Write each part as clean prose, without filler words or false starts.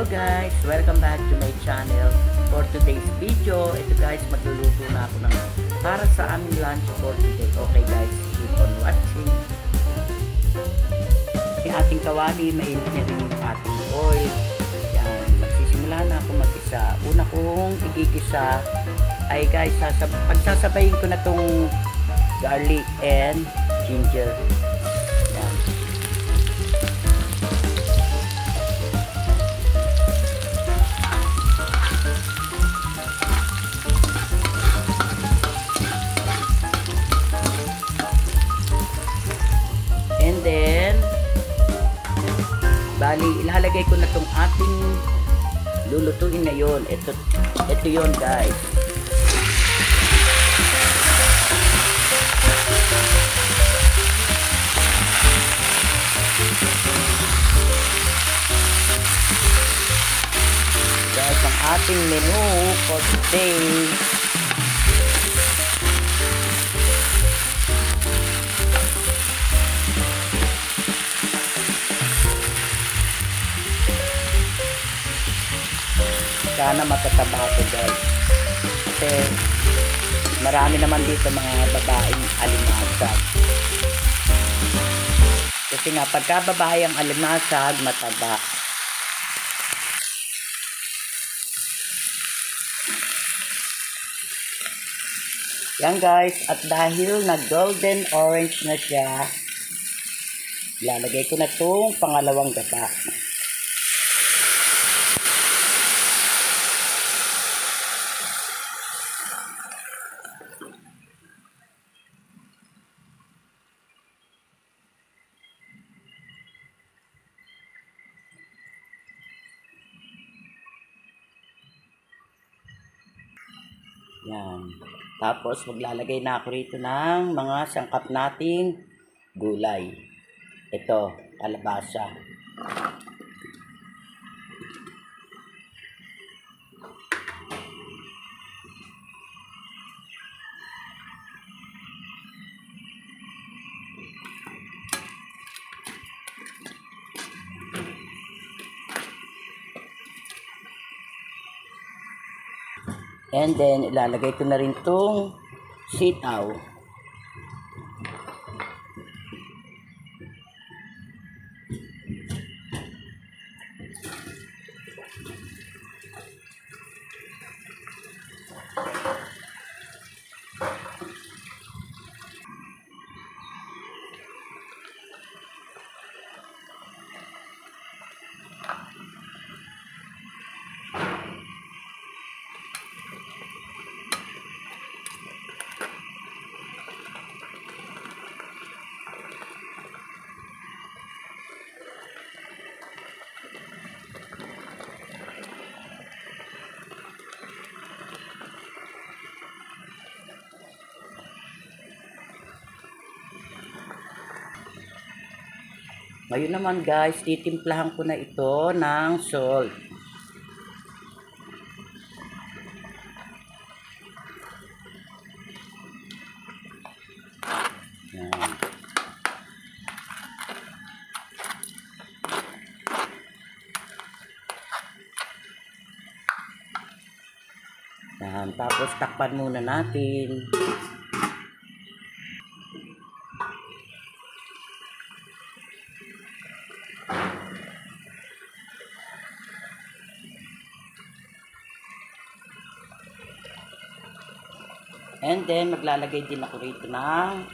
guys! Welcome back to my channel. For today's video, ito guys, magluluto na ako ng para sa aming lunch for today. Okay guys, keep on watching. Yung ating kawali, mainit na rin yung ating oil. Yan, magsisimula na ako mag-isa. Una kong igigisa ay guys, pagsasabayin ko na tong garlic and ginger. And then, bali, ilalagay ko na tong ating lulutuin na yun. Ito yun guys. Guys, ang ating menu for today. Sana matataba ko guys. Kasi marami naman dito mga babaeng alimasag. Kasi nga pagka babae ang alimasag, mataba. Yan guys, at dahil na golden orange na siya, ilalagay ko na itong pangalawang gata. Yan. Tapos, maglalagay na ako rito ng mga sangkap nating gulay. Ito, kalabasa. And then, ilalagay ko na rin itong sitaw. Ngayon naman guys, titimplahan ko na ito ng salt. Yan. Yan. Tapos takpan muna natin. And then, maglalagay din ako rito ng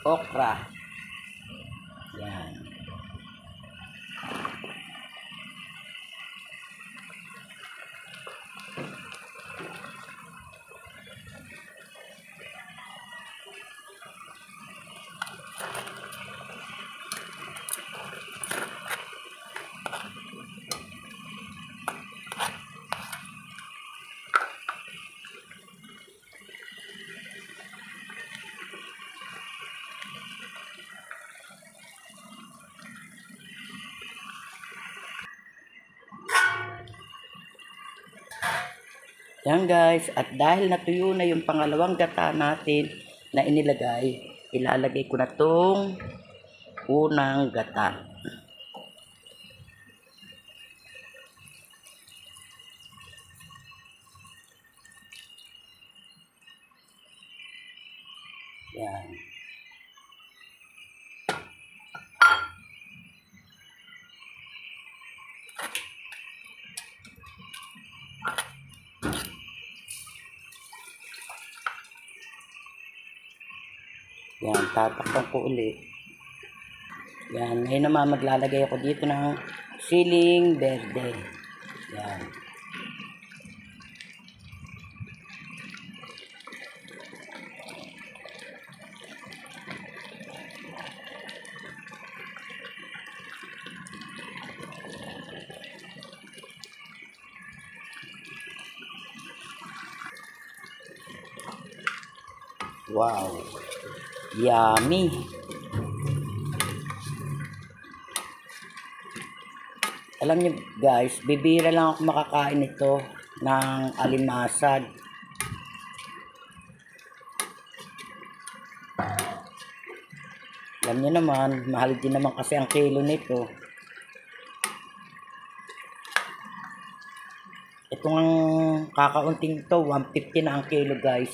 okra. Yan. Yan guys, at dahil natuyo na yung pangalawang gata natin na inilagay, ilalagay ko na tong unang gata. Yan. Yan, tatakpan ko ulit. Yan, ngayon naman maglalagay ako dito ng siling berde. Yan. Wow. Yummy. Alam niyo guys, bibira lang ako makakain nito ng alimasag. Alam niyo naman, mahal din naman kasi ang kilo nito. Itong kakaunting to, 150 na ang kilo guys.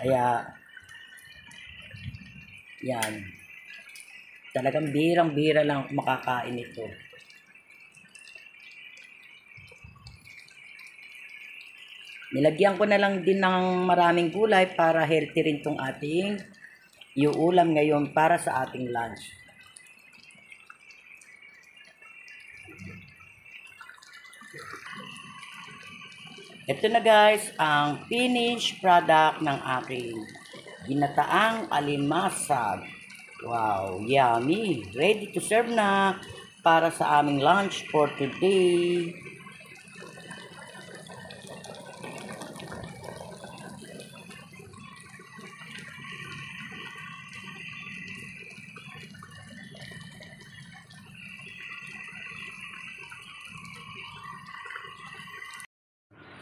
Kaya, yan. Talagang birang-bira lang ako makakain ito. Nilagyan ko na lang din ng maraming gulay para healthy rin tong ating iuulam ngayon para sa ating lunch. Ito na guys, ang finished product ng aking ginataang alimasag. Wow, yummy! Ready to serve na para sa aming lunch for today.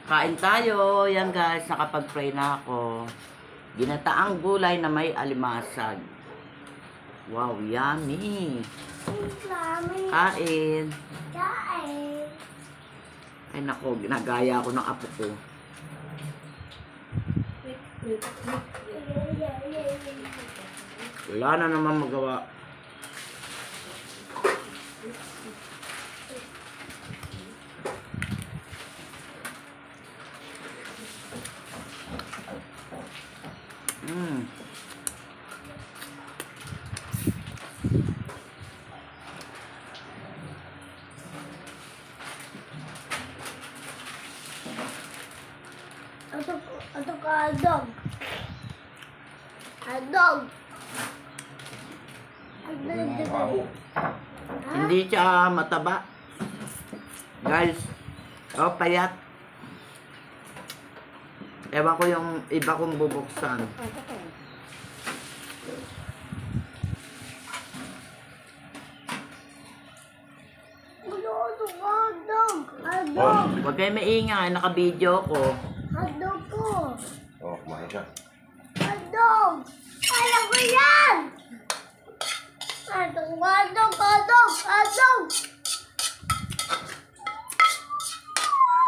Kain tayo. Yan guys, nakapag-fry na ako. Ginataang gulay na may alimasag. Wow, yummy. Kain. Ay nako, ginagaya ako ng apo ko. Wala na naman magawa. Ito ka, dog. Dog. Hindi siya mataba. Guys, oh, payat. Ewan ko yung iba kong bubuksan. Huwag kayo maingay, naka-video ko. Hotdog ko. Oh, kumain ka. Hotdog. Alam ko yan. Hotdog, hotdog, hotdog, hotdog.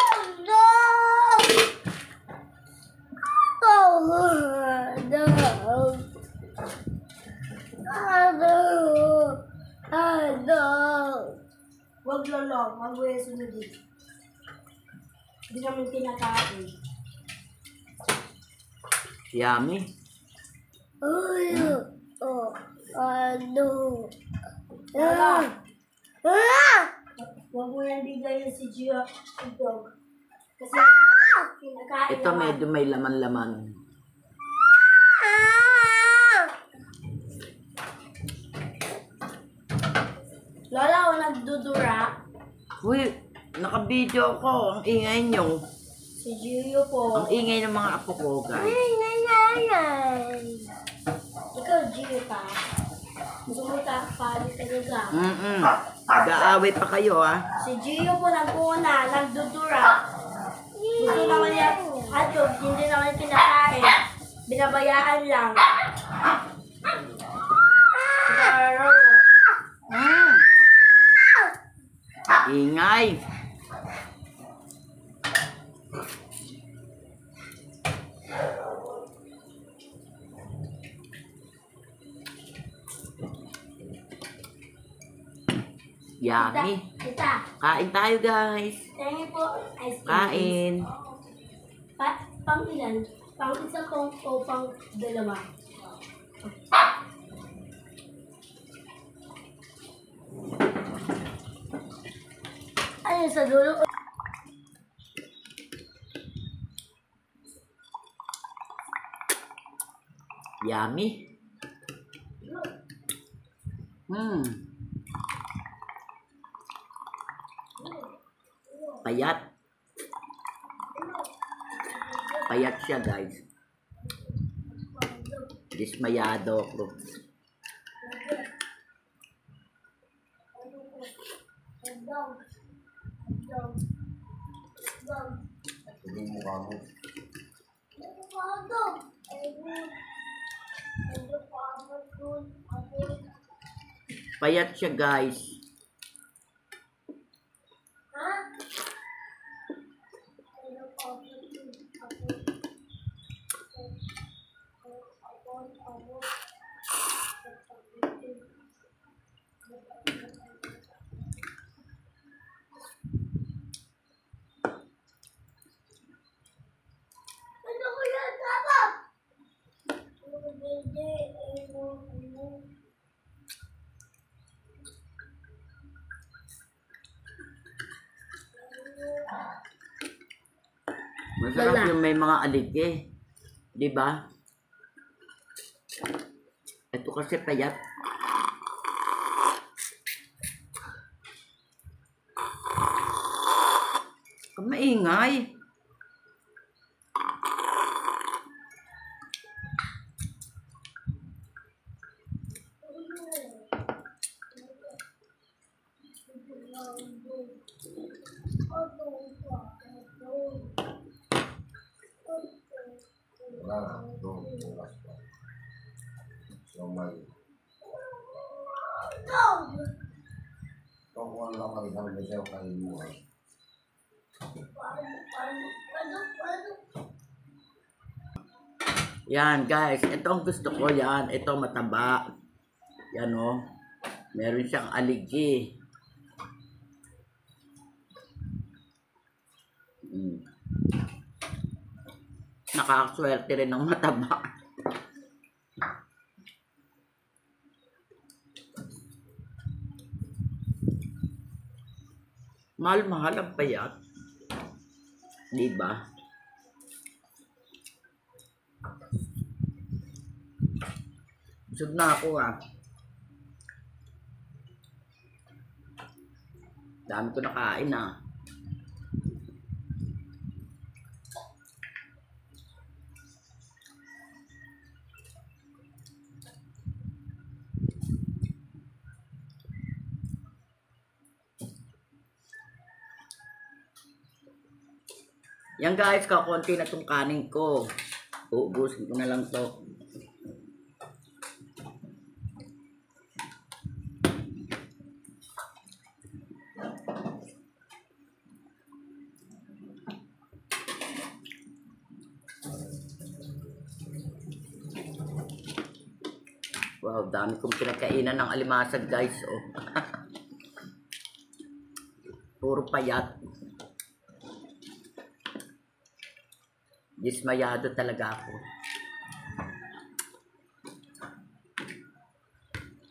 Hotdog. Oh, hotdog. Hotdog. Hotdog. Wag lolo, wag mo yung sunodin. Hindi naman kinakain. Yummy. Oh, ano? Huwag mo yan bigay si Gio dog. Kasi kinakain Ito medyo may laman-laman. Lola, o nagdudura. Uy, naka-video ko. Ang ingay nyo. Si Gio po. Ang ingay ng mga apo ko, guys. Ay. Ikaw, Gio pa. Gusto mo palit talaga. Nag-aaway pa kayo, ha? Si Gio po nagpuna, nagdudura. Gusto naman niya, hindi naman pinakain. Binabayaan lang. Ingay. Yummy. Tita. Kain tayo, guys. Thank you po. Ice cream. Kain. Pang ilan? Pang isa kong o pang dalawa? Ayun sa dulo. Yummy. Payat. Payat siya, guys. Dismayado ako. Hindi mo kamo. Payat siya, guys. Masarap Wala. yung may mga aligge. Di ba? Ito kasi payat. Kung maingay. Wala na. Doon. Bukas pa. So, may... Kung ano lang ang isang besaw kayo mo. Yan, guys. Ito ang gusto ko. Yan. Ito mataba. Yan, oh. Meron siyang aligge. Nakakaswerte rin ng mataba. Mahal-mahal ang payat. Diba? Busog na ako, ah. Dami ko nakain, ah. Yan, guys, kakonti na tong kanin ko. Uubusin ko na lang to. Wow, dami kong pinagkainan ng alimasag, guys. Oh. Puro payat. Dismayado talaga ako.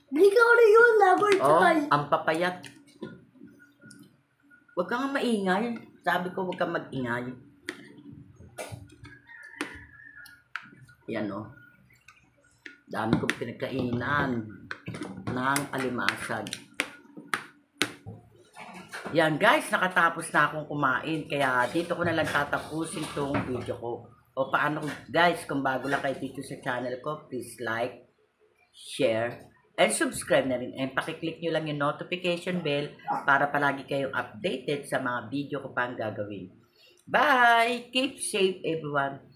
Hindi ka ulit yun, never Oh, try. ang papayat. Huwag kang maingay. Sabi ko, huwag kang mag-ingay. Yan, oh. Dami kong pinagkainan ng alimasag. Yan, guys, nakatapos na akong kumain. Kaya dito ko na lang tatapusin itong video ko. O paano, guys, kung bago lang kayo dito sa channel ko, please like, share, and subscribe na rin. And pakiclick nyo lang yung notification bell para palagi kayong updated sa mga video ko pang gagawin. Bye! Keep safe, everyone!